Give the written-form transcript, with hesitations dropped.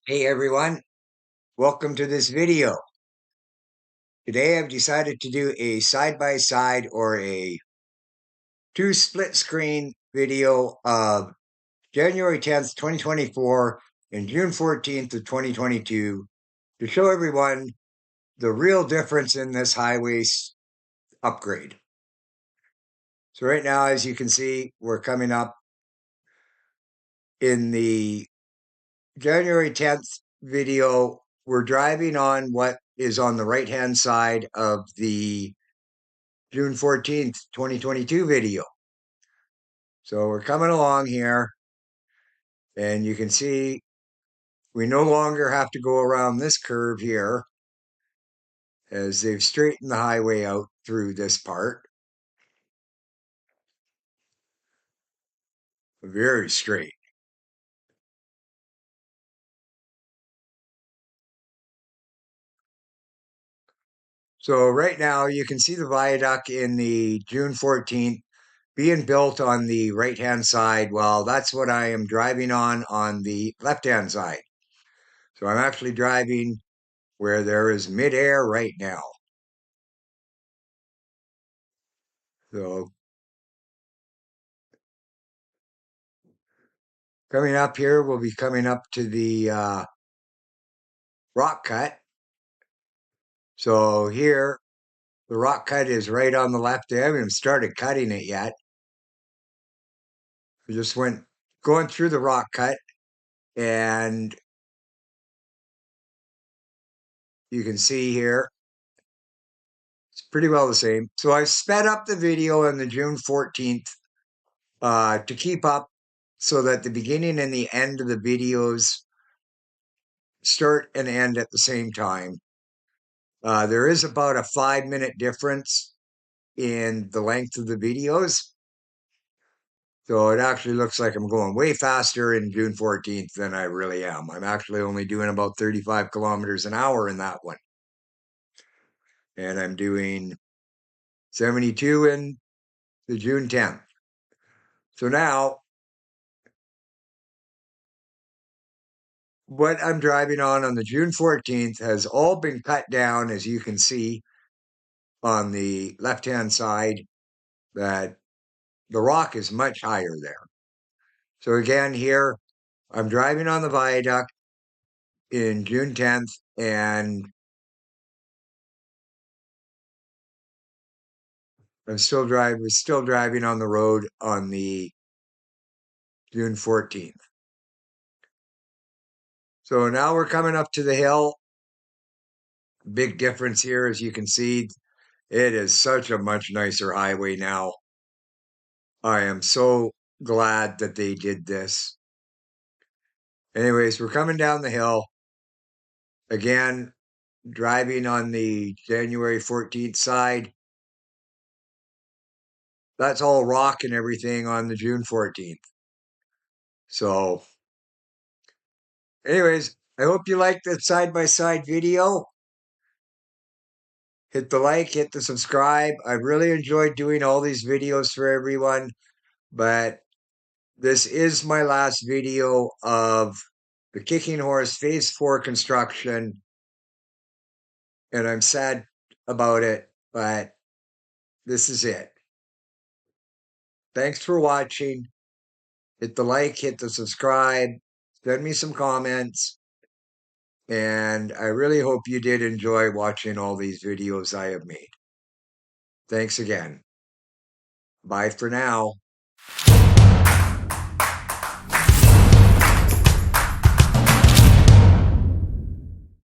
Hey everyone, welcome to this video. Today I've decided to do a side-by-side or a two split screen video of January 10th, 2024 and June 14th of 2022 to show everyone the real difference in this highway upgrade. So right now, as you can see, we're coming up in the January 10th video. We're driving on what is on the right-hand side of the June 14th, 2022 video. So we're coming along here, and you can see we no longer have to go around this curve here as they've straightened the highway out through this part. Very straight. So right now you can see the viaduct in the June 14th being built on the right-hand side. Well, that's what I am driving on the left-hand side. So I'm actually driving where there is midair right now. So coming up here, we'll be coming up to the rock cut. So here, the rock cut is right on the left. I haven't even started cutting it yet. I just went going through the rock cut, and you can see here, it's pretty well the same. So I sped up the video on the June 14th to keep up so that the beginning and the end of the videos start and end at the same time. There is about a 5-minute difference in the length of the videos. So it actually looks like I'm going way faster in June 14th than I really am. I'm actually only doing about 35 kilometers an hour in that one. And I'm doing 72 in the June 10th. So now, what I'm driving on the June 14th has all been cut down, as you can see on the left-hand side, that the rock is much higher there. So again, here, I'm driving on the viaduct in June 10th, and I'm still driving on the road on the June 14th. So now we're coming up to the hill. Big difference here, as you can see. It is such a much nicer highway now. I am so glad that they did this. Anyways, we're coming down the hill. Again, driving on the January 14th side. That's all rock and everything on the June 14th. So, anyways, I hope you liked that side-by-side video. Hit the like, hit the subscribe. I really enjoyed doing all these videos for everyone, but this is my last video of the Kicking Horse Phase 4 construction, and I'm sad about it, but this is it. Thanks for watching. Hit the like, hit the subscribe, send me some comments, and I really hope you did enjoy watching all these videos I have made. Thanks again. Bye for now.